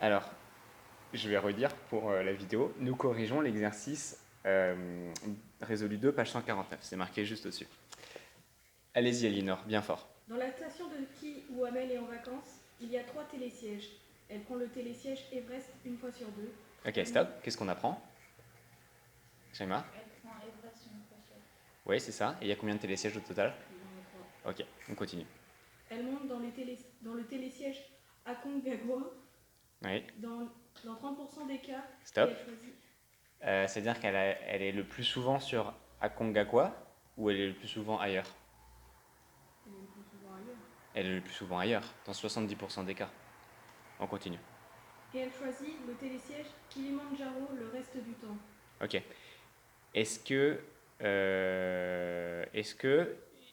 Alors, je vais redire pour la vidéo. Nous corrigeons l'exercice résolu 2, page 149. C'est marqué juste au-dessus. Allez-y, Elinor, bien fort. Dans la station de ski où Amel est en vacances, il y a 3 télésièges. Elle prend le télésiège Everest une fois sur 2. Ok, stop. Qu'est-ce qu'on apprend? Shaima? Elle prend Everest une fois sur deux. Oui, c'est ça. Et il y a combien de télésièges au total? Il y en a 3. Ok, on continue. Elle monte dans le télésiège Aconcagua Oui, dans 30% des cas. stop. Et elle choisit. C'est-à-dire elle est le plus souvent sur Aconcagua ou elle est le plus souvent ailleurs? Elle est le plus souvent ailleurs. Elle est le plus souvent ailleurs, dans 70% des cas. On continue. Et elle choisit le télésiège Kilimandjaro le reste du temps. Ok. Est-ce que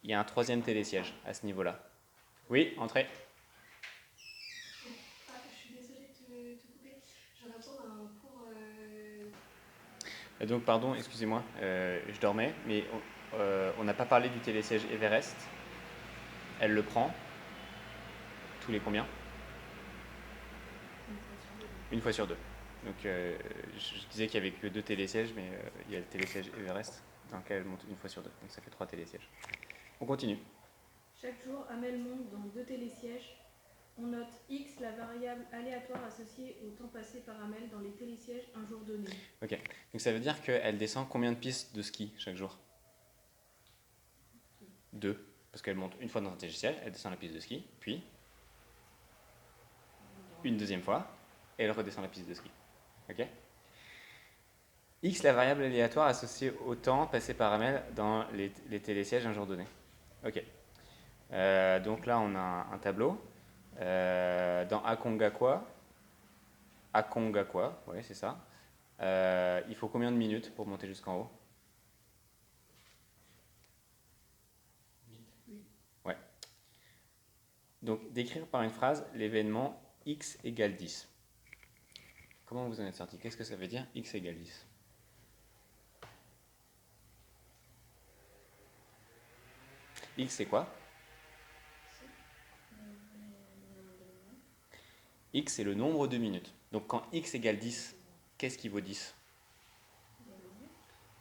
il y a un troisième télésiège à ce niveau-là? Oui, entrez. Je suis désolée de te couper. Je viens d'apprendre un cours. Donc, pardon, excusez-moi, je dormais, mais on n'a pas parlé du télésiège Everest. Elle le prend. Tous les combien? Une fois sur deux. Donc, je disais qu'il n'y avait que 2 télésièges, mais il y a le télésiège Everest, dans lequel elle monte une fois sur 2. Donc, ça fait 3 télésièges. On continue. Chaque jour, Amel monte dans 2 télésièges. On note X, la variable aléatoire associée au temps passé par Amel dans les télésièges un jour donné. Ok. Donc, ça veut dire qu'elle descend combien de pistes de ski chaque jour? 2. Parce qu'elle monte une fois dans un télésiège, elle descend la piste de ski, puis une deuxième fois, et elle redescend la piste de ski. Ok? X, la variable aléatoire associée au temps passé par Amel dans les télésièges un jour donné. Ok. Donc là, on a un tableau. Dans Aconcagua, ouais, c'est ça. Il faut combien de minutes pour monter jusqu'en haut? Ouais. Donc, décrire par une phrase l'événement x égale 10. Comment vous en êtes sorti? Qu'est-ce que ça veut dire x égale 10? X, c'est quoi? X, c'est le nombre de minutes. Donc, quand x égale 10, qu'est-ce qui vaut 10?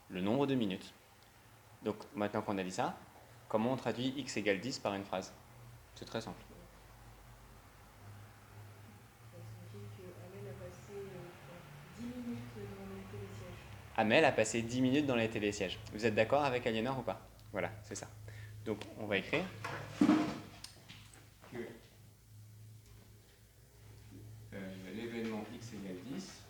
Le nombre de minutes. Donc, maintenant qu'on a dit ça, comment on traduit x égale 10 par une phrase? C'est très simple. Ça signifie qu'Amel a passé 10 minutes dans le télésiège. Amel a passé 10 minutes dans les télésièges. Vous êtes d'accord avec Aliénor ou pas? Voilà, c'est ça. Donc, on va écrire que l'événement x égale 10.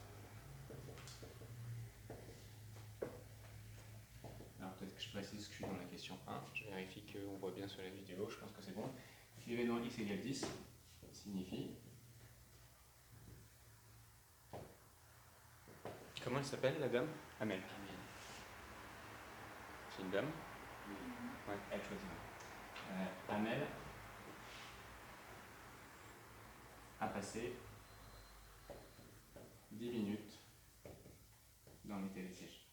Alors, peut-être que je précise ce que je suis dans la question 1. Je vérifie qu'on voit bien sur la vidéo. Je pense que c'est bon. L'événement x égale 10 signifie... Comment elle s'appelle, la dame? Amel. C'est une dame? Ouais, elle choisit. Amel a passé 10 minutes dans les télésièges.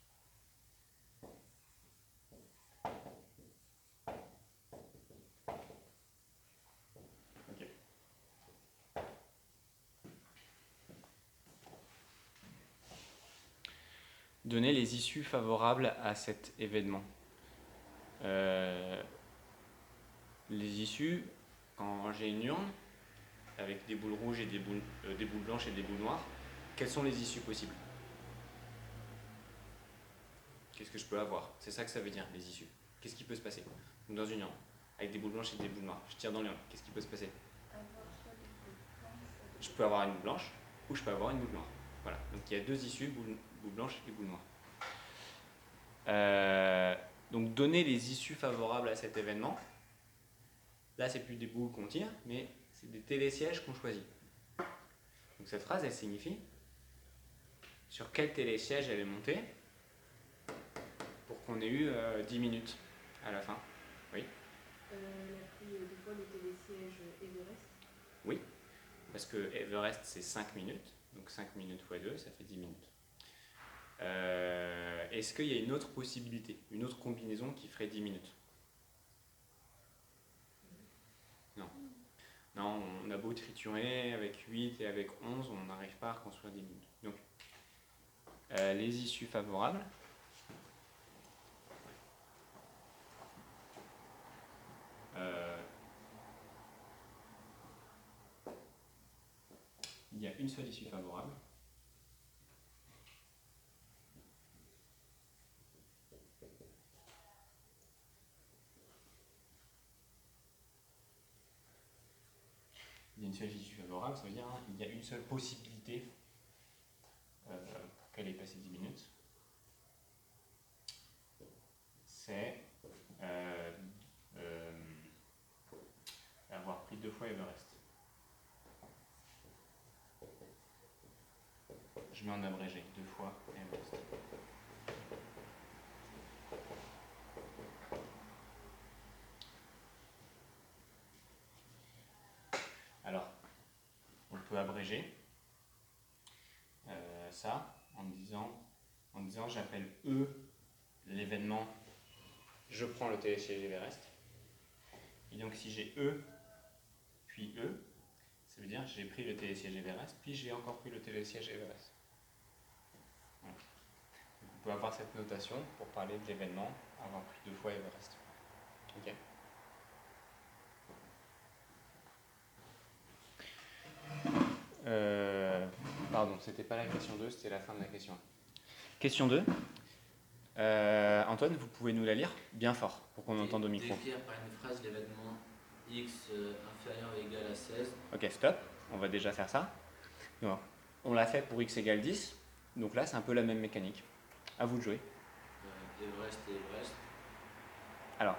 Ok. Donner les issues favorables à cet événement. Les issues, quand j'ai une urne avec des boules rouges et des boules blanches et des boules noires, quelles sont les issues possibles? Qu'est-ce que je peux avoir? C'est ça que ça veut dire, les issues. Qu'est-ce qui peut se passer? Donc, dans une urne, avec des boules blanches et des boules noires, je tire dans l'urne, qu'est-ce qui peut se passer? Je peux avoir une boule blanche ou je peux avoir une boule noire. Voilà, donc il y a 2 issues, boule blanche et boule noire. Donc donner les issues favorables à cet événement. Là, c'est plus des boules qu'on tire, mais c'est des télésièges qu'on choisit. Donc cette phrase, elle signifie sur quel télésiège elle est montée pour qu'on ait eu 10 minutes à la fin. Oui. Elle a pris 2 fois le télésiège Everest. Oui, parce que Everest, c'est 5 minutes. Donc 5 minutes x 2, ça fait 10 minutes. Est-ce qu'il y a une autre possibilité, une autre combinaison qui ferait 10 minutes? Non. Non, on a beau triturer avec 8 et avec 11, on n'arrive pas à reconstruire 10 minutes. Donc, les issues favorables. Il y a une seule issue favorable. Il y a une seule issue favorable, ça veut dire qu'il y a une seule possibilité pour qu'elle ait passé 10 minutes. C'est avoir pris 2 fois Everest. Je mets en abrégé, 2 fois Everest. Alors, on peut abréger ça en disant j'appelle E l'événement, je prends le télésiège Everest. Et donc si j'ai E, puis E, ça veut dire que j'ai pris le télésiège Everest, puis j'ai encore pris le télésiège Everest. Voilà. Donc on peut avoir cette notation pour parler de l'événement, avoir pris 2 fois Everest. Ok. Pardon, c'était pas la question 2, c'était la fin de la question 1. Question 2. Antoine, vous pouvez nous la lire bien fort pour qu'on entende au micro. Décrire par une phrase l'événement x inférieur ou égal à 16. Ok, stop. On va déjà faire ça. Donc, on l'a fait pour x égale 10. Donc là, c'est un peu la même mécanique. À vous de jouer. Everest et Everest. Alors,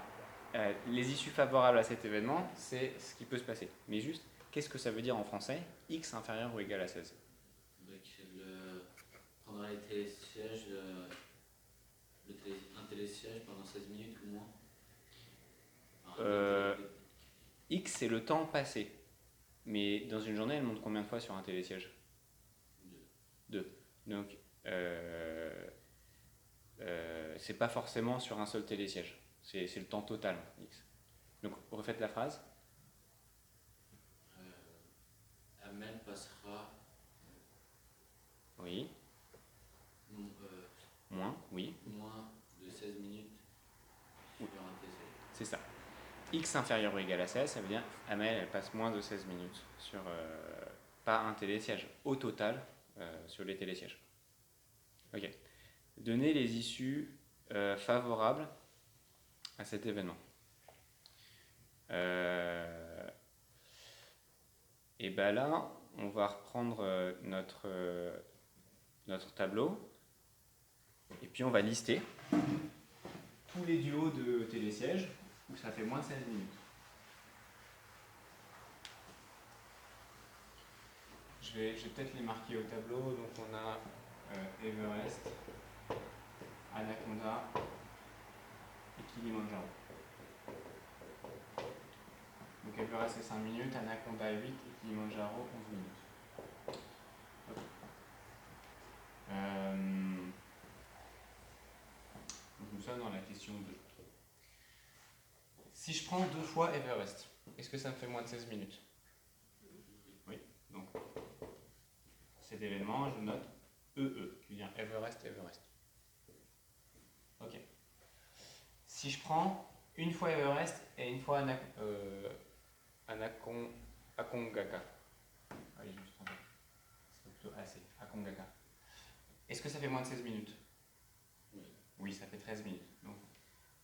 les issues favorables à cet événement, c'est ce qui peut se passer. Mais juste, qu'est-ce que ça veut dire en français? X inférieur ou égal à 16. Donc, prendra les télésièges, un télésiège pendant 16 minutes ou moins. X, c'est le temps passé. Mais dans une journée, elle monte combien de fois sur un télésiège? 2. Donc, c'est pas forcément sur un seul télésiège. C'est le temps total, X. Donc, refaites la phrase. Amel passera. Oui. Moins, oui. Moins de 16 minutes sur un télésiège. C'est ça. X inférieur ou égal à 16, ça veut dire Amel, elle passe moins de 16 minutes sur pas un télésiège, au total sur les télésièges. Ok. Donnez les issues favorables à cet événement. Et ben là, on va reprendre notre tableau et puis on va lister tous les duos de télésièges où ça fait moins de 16 minutes. Je vais peut-être les marquer au tableau. Donc on a Everest, Anaconda et Kilimanjaro. Donc Everest c'est 5 minutes, Anaconda 8 et Kilimanjaro 11 minutes. Donc nous sommes dans la question 2. Si je prends 2 fois Everest, est-ce que ça me fait moins de 16 minutes? Oui. Donc cet événement, je note EE, qui vient Everest, Everest. Ok. Si je prends une fois Everest et une fois Akongaka. Allez, juste en fait. C'est plutôt assez. Akongaka. Est-ce que ça fait moins de 16 minutes? Oui. Oui, ça fait 13 minutes. Donc,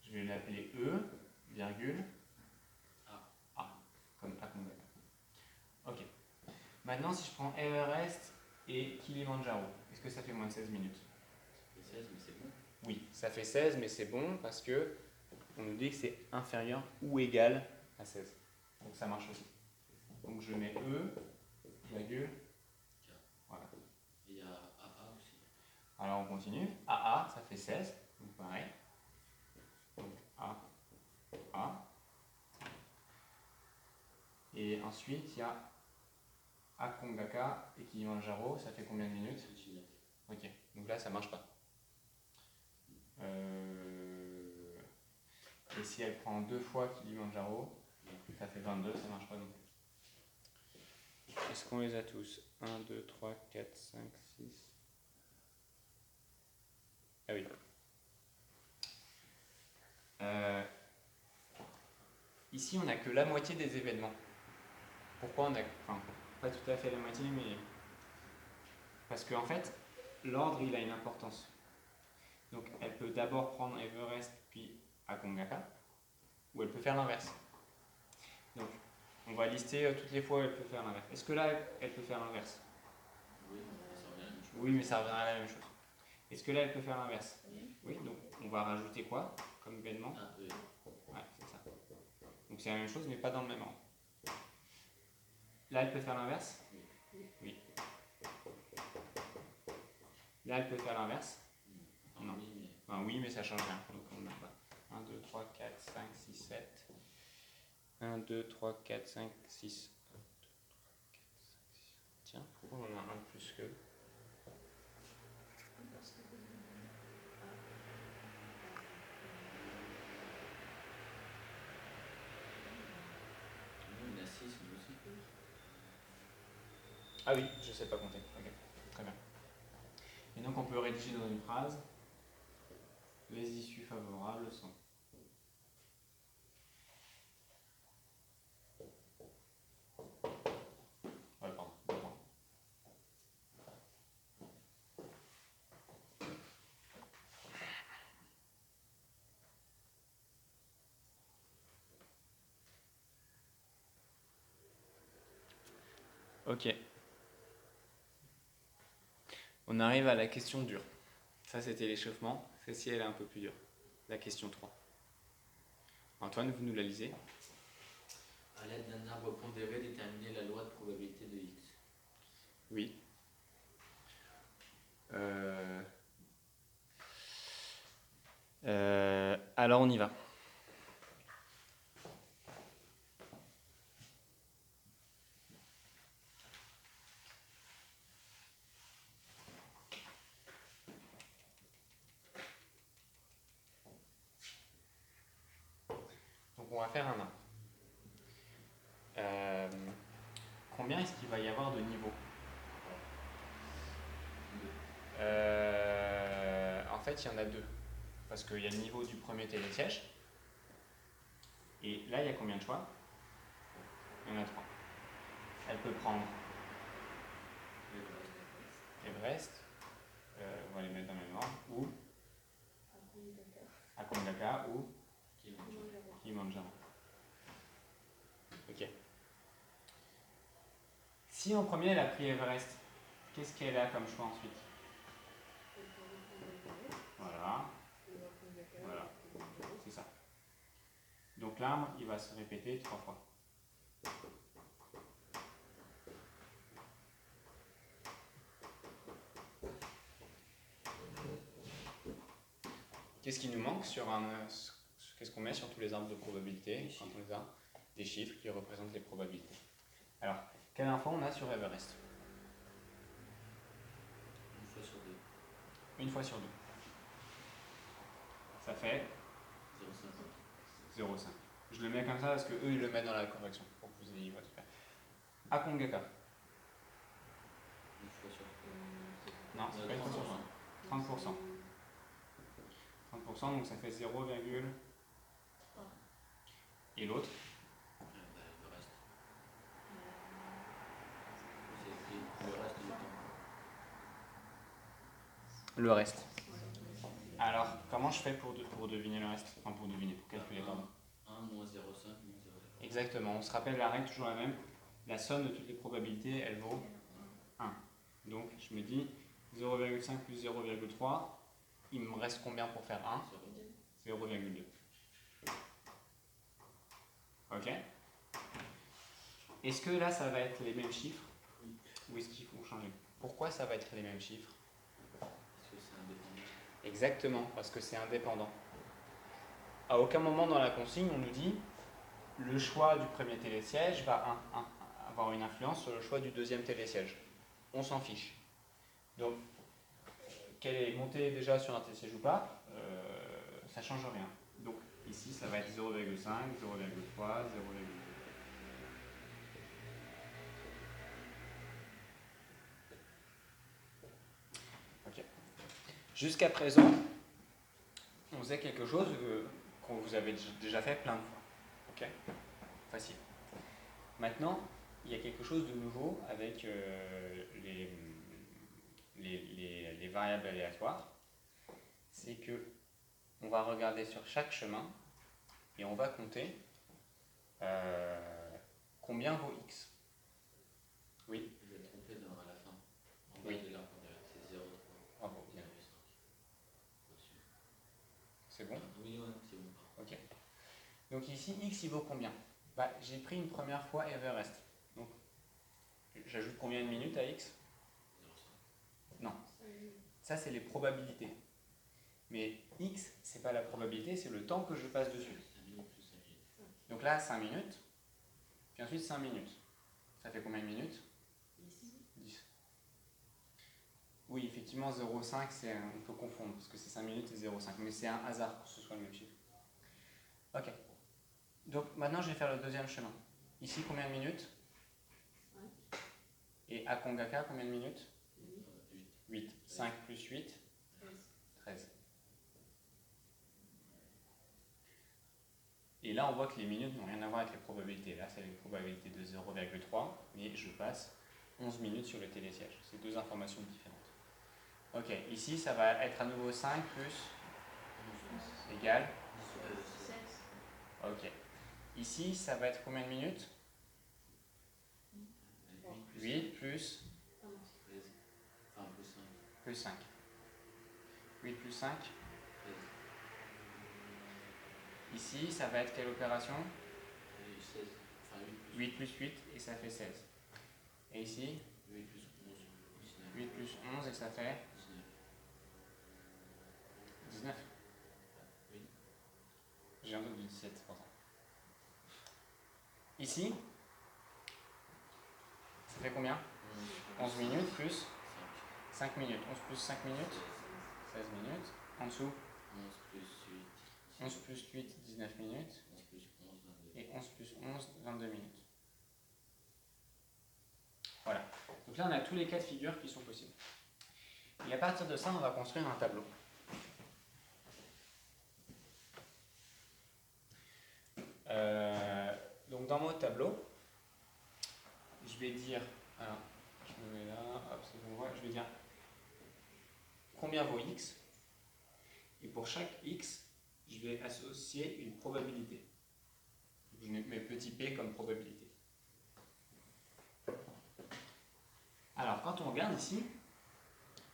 je vais l'appeler E, virgule, A, comme Akongaka. Ok. Maintenant, si je prends Everest et Kilimanjaro, est-ce que ça fait moins de 16 minutes? Ça fait 16, mais c'est bon. Oui, ça fait 16, mais c'est bon parce que on nous dit que c'est inférieur ou égal à 16. Donc ça marche aussi. Donc je mets E, virgule, voilà. Et il y a AA aussi. Alors on continue. AA, ça fait 16, donc pareil. Donc A, A. Et ensuite il y a Akongaka et Kilimanjaro, ça fait combien de minutes? 19. Ok, donc là ça marche pas. Et si elle prend 2 fois Kilimanjaro, ça fait 22, ça marche pas non plus. Est-ce qu'on les a tous? 1, 2, 3, 4, 5, 6. Ah oui. Ici, on n'a que la moitié des événements. Pourquoi on a... Enfin, pas tout à fait la moitié, mais... Parce qu'en fait, l'ordre, il a une importance. Donc, elle peut d'abord prendre Everest, puis Akongaka, ou elle peut faire l'inverse. Donc, on va lister toutes les fois où elle peut faire l'inverse. Est-ce que là, elle peut faire l'inverse? Oui, ça revient à la même chose. Oui, mais ça reviendra à la même chose. Est-ce que là, elle peut faire l'inverse? Oui, donc on va rajouter quoi comme événement? Ah, oui. Ouais, c'est ça. Donc c'est la même chose, mais pas dans le même ordre. Là, elle peut faire l'inverse? Oui. Là, elle peut faire l'inverse? Non. Oui, mais... Enfin, oui, mais ça change rien. Donc on n'a pas. 1, 2, 3, 4, 5, 6, 7. 1, 2, 3, 4, 5, 6. Tiens, pourquoi on en a un de plus que... Il y en a 6, nous aussi. Ah oui, je sais pas compter. Ok, très bien. Et donc on peut rédiger dans une phrase les issues favorables sont. Ouais, pardon. Ok. On arrive à la question dure. Ça, c'était l'échauffement. Celle-ci, elle est un peu plus dure. La question 3. Antoine, vous nous la lisez? À l'aide d'un arbre pondéré, déterminer la loi de probabilité de x. Oui. Alors, on y va. Donc, on va faire un 1. Combien est-ce qu'il va y avoir de niveaux? En fait, il y en a 2. Parce qu'il y a le niveau du premier télésiège. Et là, il y a combien de choix? Il y en a 3. Elle peut prendre Everest, on va les mettre dans le même ordre, ou Akongaka ou Kilimanjaro. Ok. Si en premier elle a pris Everest, qu'est-ce qu'elle a comme choix ensuite? Voilà. Voilà. C'est ça. Donc l'arbre, il va se répéter 3 fois. Qu'est-ce qui nous manque sur un... Qu'est-ce qu'on met sur tous les arbres de probabilité quand on les a? Des chiffres qui représentent les probabilités. Alors, quelle info on a sur Everest? Une fois sur 2. Une fois sur 2. Ça fait 0,5. 0,5. Je le mets comme ça parce que eux ils le mettent dans la correction pour que vous ayez votre super. Akongaka. Une fois sur Non, c'est pas une fois sur 30%. 30%, donc ça fait 0, et l'autre? le reste. C'est le reste du temps. Le reste. Alors, comment je fais pour deviner le reste? Enfin, pour deviner, pour calculer, pardon. 1 moins 0,5 moins 0,5. Exactement, on se rappelle la règle toujours la même. La somme de toutes les probabilités, elle vaut 1. Donc, je me dis 0,5 plus 0,3, il me reste combien pour faire 1? 0,2. Ok? Est-ce que là, ça va être les mêmes chiffres? Ou est-ce qu'il faut changer? Pourquoi ça va être les mêmes chiffres? Parce que c'est indépendant. Exactement, parce que c'est indépendant. À aucun moment dans la consigne, on nous dit le choix du premier télésiège va avoir une influence sur le choix du deuxième télésiège. On s'en fiche. Donc, qu'elle est montée déjà sur un télésiège ou pas, ça ne change rien. Donc, ici, ça va être 0,5, 0,3, 0,2. Jusqu'à présent, on faisait quelque chose qu'on vous avez déjà fait plein de fois. Ok? Facile. Maintenant, il y a quelque chose de nouveau avec les variables aléatoires. C'est que on va regarder sur chaque chemin et on va compter combien vaut x. Oui. Je vais tromper à la fin. En bas Oui. de l'arbre, c'est 0,3. Bravo, bien. 0,5. Au-dessus. C'est bon? Oui, ouais, c'est bon. Ok. Donc ici, x il vaut combien? Bah, j'ai pris une première fois Everest. Donc, j'ajoute combien de minutes à x? 0,5. Non. Ça, c'est les probabilités. Mais x, c'est pas la probabilité, c'est le temps que je passe dessus. 5 minutes plus 5 minutes. Donc là, 5 minutes. Puis ensuite, 5 minutes. Ça fait combien de minutes? 10. Oui, effectivement, 0,5, on peut confondre, parce que c'est 5 minutes et 0,5. Mais c'est un hasard que ce soit le même chiffre. Ok. Donc maintenant, je vais faire le deuxième chemin. Ici, combien de minutes? Et à Kongaka, combien de minutes? 8. 5 plus 8? 13. Et là, on voit que les minutes n'ont rien à voir avec les probabilités. Là, c'est une probabilité de 0,3, mais je passe 11 minutes sur le télésiège. C'est deux informations différentes. Ok, ici, ça va être à nouveau 5 plus égal. Ok. Ici, ça va être combien de minutes? 8 plus 13. Enfin, plus 5. plus 5. 8 plus 5. 13. Ici, ça va être quelle opération? Et 16. Enfin, 8 plus 8 et ça fait 16. Et ici, 8 plus 11. 19. 8 plus 11 et ça fait 19. 19. Oui. J'ai entendu 17, c'est pour ça. Ici, ça fait combien? 11 minutes plus 5 minutes. 11 plus 5 minutes, 16 minutes. En dessous, 11 plus 8. 11 plus 8, 19 minutes. 11 plus 11, 22. Et 11 plus 11, 22 minutes. Voilà. Donc là, on a tous les cas de figure qui sont possibles. Et à partir de ça, on va construire un tableau. Donc dans mon tableau, je vais dire, alors, je me mets là, hop, c'est bon, je vais dire combien vaut x, et pour chaque x, je vais associer une probabilité. Je mets petit p comme probabilité. Alors, quand on regarde ici,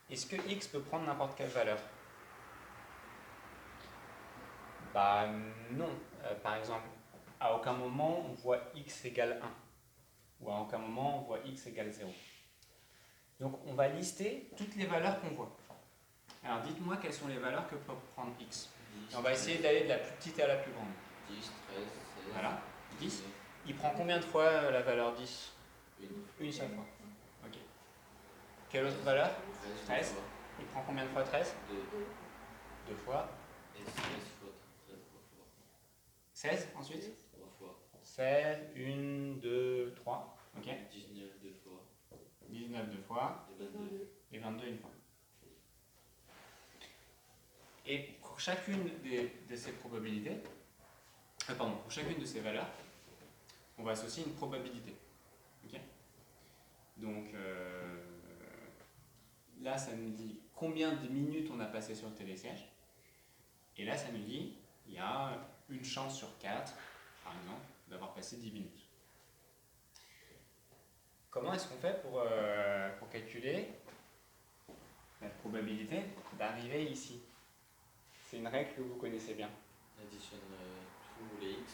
est-ce que x peut prendre n'importe quelle valeur? Bah non. Par exemple, à aucun moment on voit x égale 1. Ou à aucun moment on voit x égale 0. Donc on va lister toutes les valeurs qu'on voit. Alors dites-moi quelles sont les valeurs que peut prendre x. 10, Et on va essayer d'aller de la plus petite à la plus grande. 10, 13, 16. Voilà, 10. Il prend combien de fois la valeur 10? Une seule fois. Ok. Quelle autre valeur? 13. Il prend combien de fois 13? 2. Deux fois. Et 16 fois 13 fois. 16 ensuite? 3 fois. 16, 1, 2, 3. Ok. 19 2 fois. 19 deux fois. Et 22. Et 22 une fois. Et pour chacune de ces probabilités, pour chacune de ces valeurs, on va associer une probabilité. Ok. Donc là, ça nous dit combien de minutes on a passé sur le télésiège. Et là, ça nous dit il y a une chance sur 4, par exemple, d'avoir passé 10 minutes. Comment est-ce qu'on fait pour calculer la probabilité d'arriver ici? C'est une règle que vous connaissez bien. On additionne tous les x.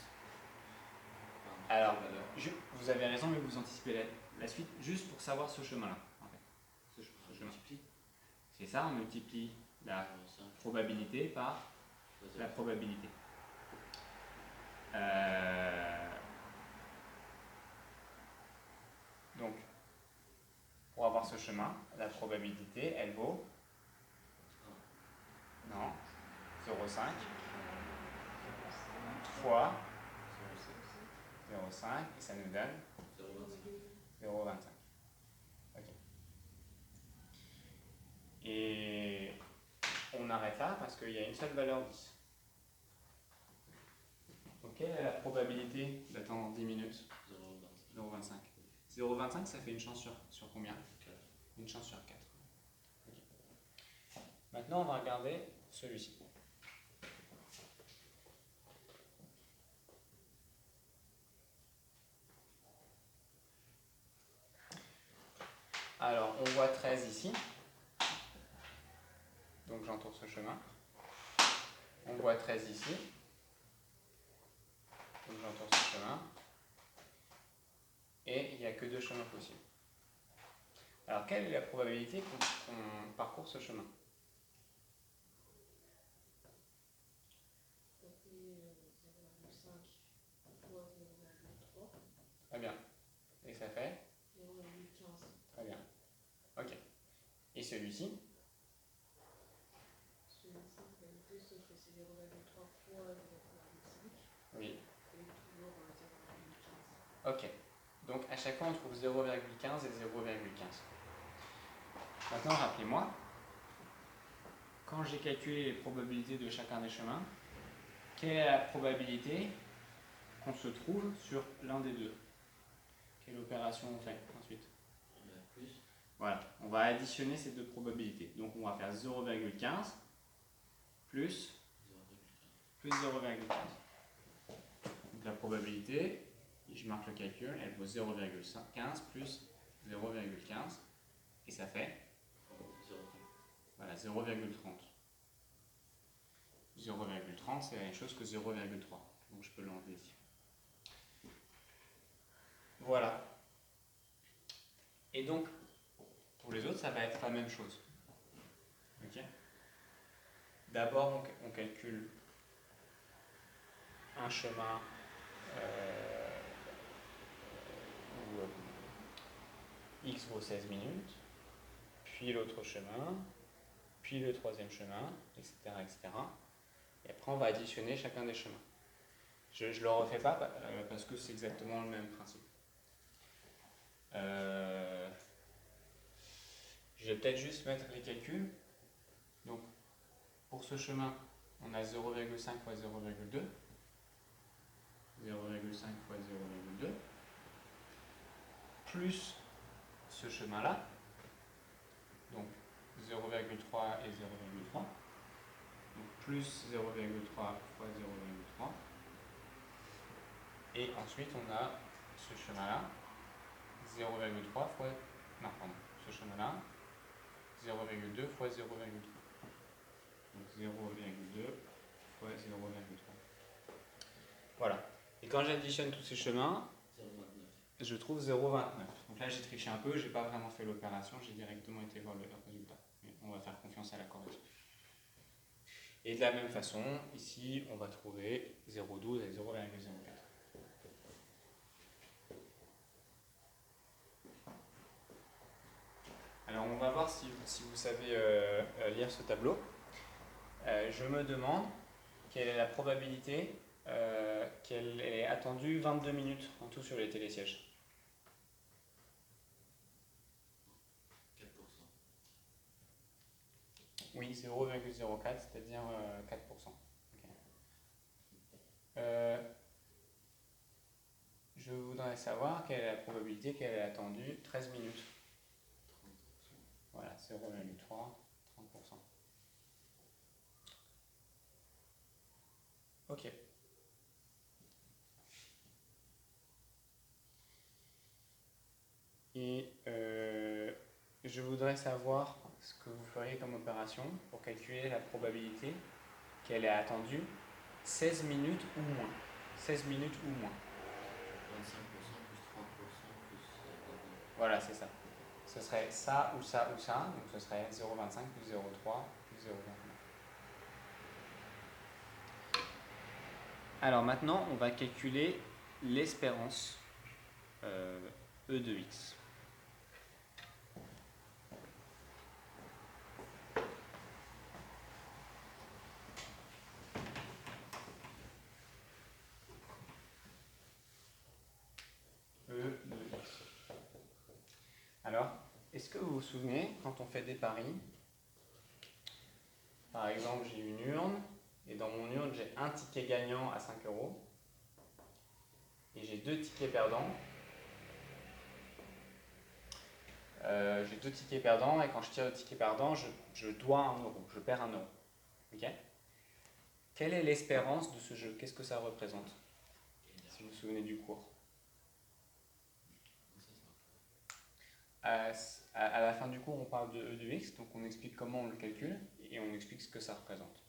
Enfin, Alors, les valeurs. vous avez raison, mais vous anticipez la suite juste pour savoir ce chemin-là. En fait. Je chemin. multiplie. C'est ça, on multiplie la 5. probabilité par la probabilité. Donc, pour avoir ce chemin, la probabilité, elle vaut non, 0,5 fois 0,5 et ça nous donne 0,25. Ok. Et arrête là parce qu'il y a une seule valeur 10. Donc quelle est la probabilité d'attendre 10 minutes? 0,25. 0,25 ça fait une chance sur combien? 4. Une chance sur 4. Okay. Maintenant on va regarder celui-ci. Alors on voit 13 ici. Donc j'entoure ce chemin. On voit 13 ici. Donc j'entoure ce chemin. Et il n'y a que 2 chemins possibles. Alors quelle est la probabilité qu'on parcourt ce chemin? Ça fait 0,5 fois 0,3. Très bien. Et ça fait 0,15. Très bien. Ok. Et celui-ci? Celui-ci, c'est 2, sauf que c'est 0,3 fois 0,5. Oui. Et toujours 0,15. Ok. Donc à chaque fois on trouve 0,15 et 0,15. Maintenant rappelez-moi, quand j'ai calculé les probabilités de chacun des chemins, quelle est la probabilité qu'on se trouve sur l'un des deux? Quelle opération on fait ensuite? Plus. Voilà, on va additionner ces deux probabilités. Donc on va faire 0,15 plus 0,15. Donc la probabilité, je marque le calcul, elle vaut 0,15 plus 0,15 et ça fait voilà, 0,30. 0,30 c'est la même chose que 0,3. Donc je peux l'enlever ici. Voilà. Et donc, pour les autres, ça va être la même chose. Ok. D'abord, on calcule un chemin où x vaut 16 minutes, puis l'autre chemin, puis le troisième chemin, etc., etc. Et après, on va additionner chacun des chemins. Je ne le refais pas parce que c'est exactement le même principe. Je vais peut-être juste mettre les calculs. Donc, pour ce chemin, on a 0,5 fois 0,2. 0,5 fois 0,2. Plus ce chemin-là. Donc, 0,3 et 0,3. Donc, plus 0,3 fois 0,3. Et ensuite, on a ce chemin-là. 0,3 fois... Non, pardon. Ce chemin-là. 0,2 fois 0,3. Donc 0,2 fois 0,3. Voilà. Et quand j'additionne tous ces chemins, 0,29. je trouve 0,29. Donc là, j'ai triché un peu, j'ai pas vraiment fait l'opération, j'ai directement été voir le résultat. Mais on va faire confiance à la correction. Et de la même façon, ici, on va trouver 0,12 et 0,04. Alors, on va voir si vous savez lire ce tableau. Je me demande quelle est la probabilité qu'elle est attendue 22 minutes en tout sur les télésièges. 4%. Oui, 0,04, c'est-à-dire 4%. Okay. Je voudrais savoir quelle est la probabilité qu'elle est attendue 13 minutes. 30%. Voilà, 0,3, 30%. Ok. Et je voudrais savoir ce que vous feriez comme opération pour calculer la probabilité qu'elle est attendue 16 minutes ou moins. 16 minutes ou moins. 25% plus 30% plus 29%. Voilà, c'est ça. Ce serait ça ou ça ou ça. Donc ce serait 0,25 plus 0,3 plus 0,29. Alors maintenant, on va calculer l'espérance E de x. E de x. Alors, est-ce que vous vous souvenez, quand on fait des paris, par exemple, j'ai une urne, et dans mon urne, j'ai un ticket gagnant à 5 euros, et j'ai 2 tickets perdants. J'ai 2 tickets perdants, et quand je tire le ticket perdant, je dois 1 euro, je perds 1 euro. Ok? Quelle est l'espérance de ce jeu? Qu'est-ce que ça représente? Si vous vous souvenez du cours. À la fin du cours, on parle de E de x, donc on explique comment on le calcule et on explique ce que ça représente.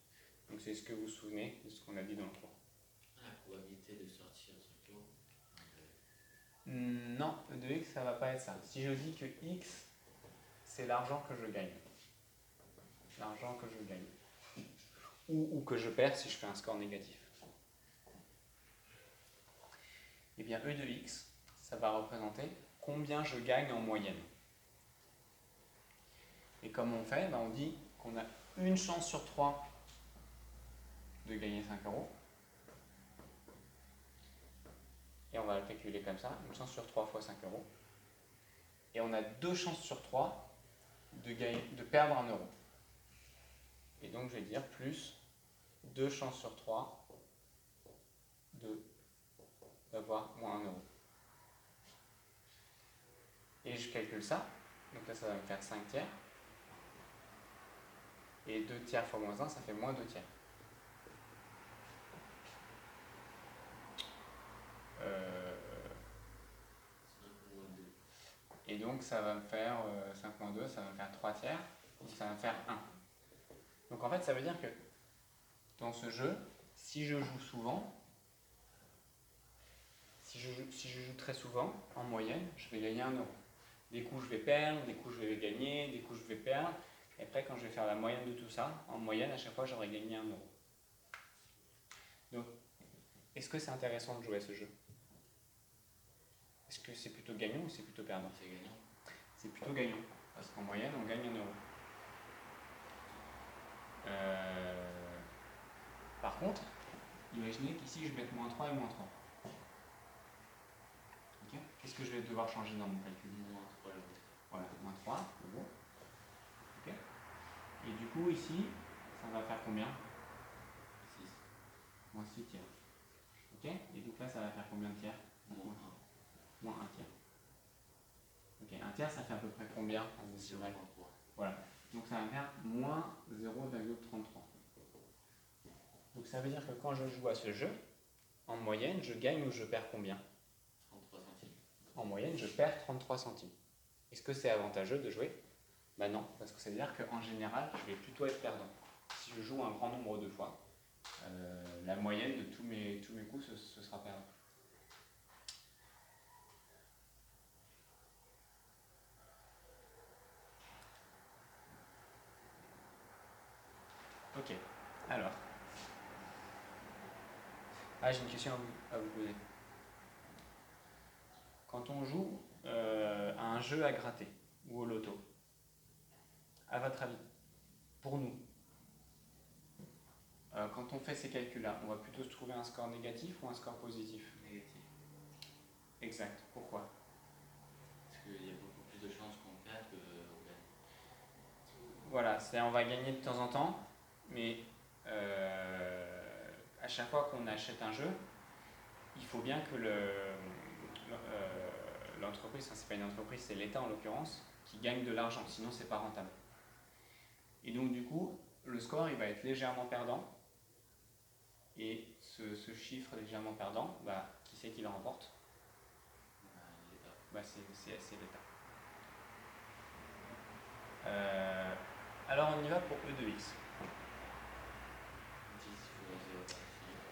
Donc c'est ce que vous vous souvenez de ce qu'on a dit dans le cours. La probabilité de sortir 5 euros. Non, E de x, ça va pas être ça. Si je dis que x, c'est l'argent que je gagne. L'argent que je gagne. Ou que je perds si je fais un score négatif. Eh bien, E de x, ça va représenter combien je gagne en moyenne. Et comme on fait, on dit qu'on a une chance sur 3 de gagner 5 euros. Et on va le calculer comme ça, une chance sur 3 fois 5 euros. Et on a 2 chances sur 3 de perdre 1 euro. Et donc je vais dire plus 2 chances sur 3 d'avoir moins 1 euro. Et je calcule ça, donc là ça va me faire 5 tiers. Et 2 tiers fois moins 1, ça fait moins 2 tiers. Et donc ça va me faire 5 moins 2, ça va me faire 3 tiers, donc ça va me faire 1. Donc en fait ça veut dire que dans ce jeu, si je joue souvent, si je joue très souvent, en moyenne, je vais gagner 1 euro. Des coups je vais perdre, des coups je vais gagner, des coups je vais perdre. Et après quand je vais faire la moyenne de tout ça, en moyenne à chaque fois j'aurai gagné 1 euro. Donc est-ce que c'est intéressant de jouer à ce jeu? Est-ce que c'est plutôt gagnant ou c'est plutôt perdant? C'est gagnant. C'est plutôt gagnant, parce qu'en moyenne on gagne 1 euro. Par contre, imaginez qu'ici je mette moins 3 et moins 3. Okay. Qu'est-ce que je vais devoir changer dans mon calcul? Moins 3 euros. Voilà, moins 3 euros. Okay. Et du coup ici, ça va faire combien? 6. Moins 6 tiers. Ok. Et donc là ça va faire combien de tiers? Moins Moins 1 tiers. Ok, 1 tiers ça fait à peu près combien en 1. décimal? 0,33. Voilà. Donc ça va me faire moins 0,33. Donc ça veut dire que quand je joue à ce jeu, en moyenne, je gagne ou je perds combien? 33 centimes. En moyenne, je perds 33 centimes. Est-ce que c'est avantageux de jouer? Ben non, parce que ça veut dire qu'en général, je vais plutôt être perdant. Si je joue un grand nombre de fois, la moyenne de tous mes coups, ce sera perdant. Ok, alors. Ah, j'ai une question à vous poser. Quand on joue à un jeu à gratter ou au loto, à votre avis, pour nous, quand on fait ces calculs-là, on va plutôt se trouver un score négatif ou un score positif? Négatif. Exact. Pourquoi? Parce qu'il y a beaucoup plus de chances qu'on perde qu'on gagne. Voilà, on va gagner de temps en temps, mais à chaque fois qu'on achète un jeu, il faut bien que l'entreprise, enfin, c'est pas une entreprise, c'est l'État en l'occurrence, qui gagne de l'argent, sinon c'est pas rentable. Et donc du coup, le score il va être légèrement perdant, et ce chiffre légèrement perdant, qui c'est qui le remporte? L'État. C'est l'État. Alors on y va pour E de x. 10 fois 0,5.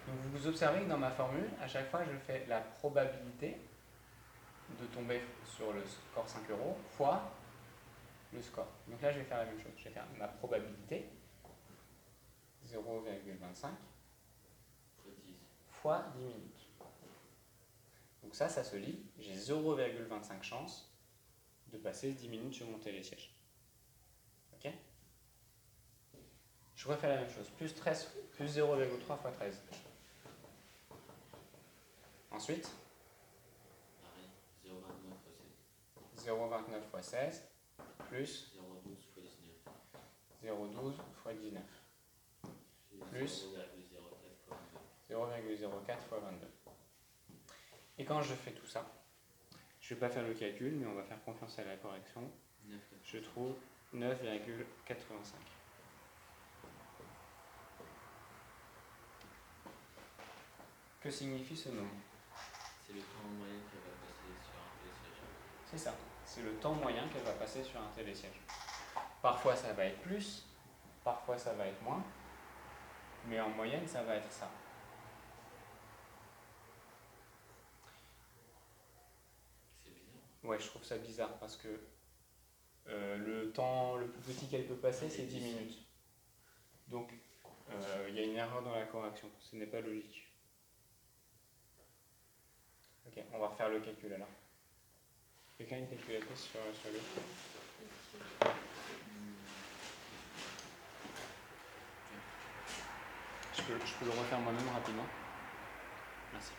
Donc vous observez que dans ma formule, à chaque fois je fais la probabilité de tomber sur le score 5 euros fois le score. Donc là je vais faire la même chose, je vais faire ma probabilité 0,25 fois 10 minutes. Donc ça se lit, j'ai 0,25 chance de passer 10 minutes sur mon télésiège. Ok? Je refais la même chose, plus 0,3 fois 13. Ensuite, Pareil, 0,29 fois 16. 0,29 fois 16, plus 0,12 fois 19. 0,12 fois 19. Plus 0,04 fois 22. Et quand je fais tout ça, je ne vais pas faire le calcul, mais on va faire confiance à la correction. Je trouve 9,85. Que signifie ce nombre? C'est le temps moyen qu'elle va passer sur un télésiège. C'est ça, c'est le temps moyen qu'elle va passer sur un télésiège. Parfois ça va être plus, parfois ça va être moins, mais en moyenne ça va être ça. C'est bizarre. Ouais, je trouve ça bizarre parce que le temps le plus petit qu'elle peut passer, c'est 10 minutes. Donc, il y a une erreur dans la correction. Ce n'est pas logique. Ok, on va refaire le calcul alors. Quelqu'un a une calculatrice sur le... Je peux le refaire moi-même rapidement. Merci.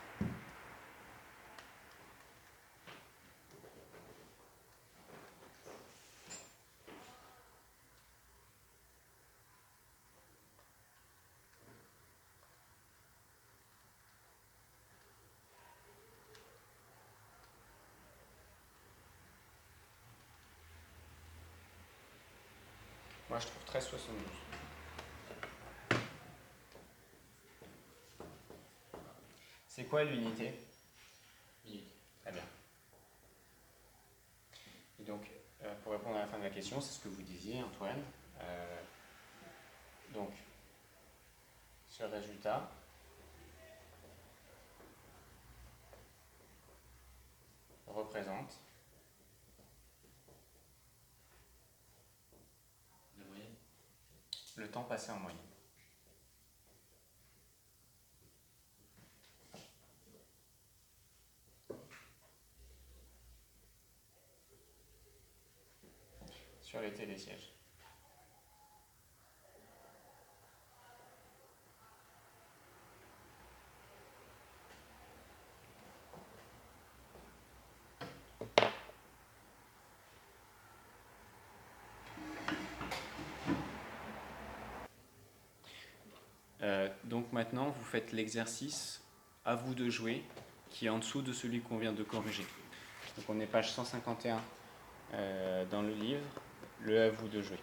Moi, je trouve 13,72. C'est quoi l'unité? Minute. Très bien. Et donc, pour répondre à la fin de la question, c'est ce que vous disiez, Antoine. Donc, ce résultat représente La moyenne. le temps passé en moyenne. Sur les télésièges. Donc maintenant, vous faites l'exercice à vous de jouer, qui est en dessous de celui qu'on vient de corriger. Donc on est page 151 dans le livre, le à vous de jouer.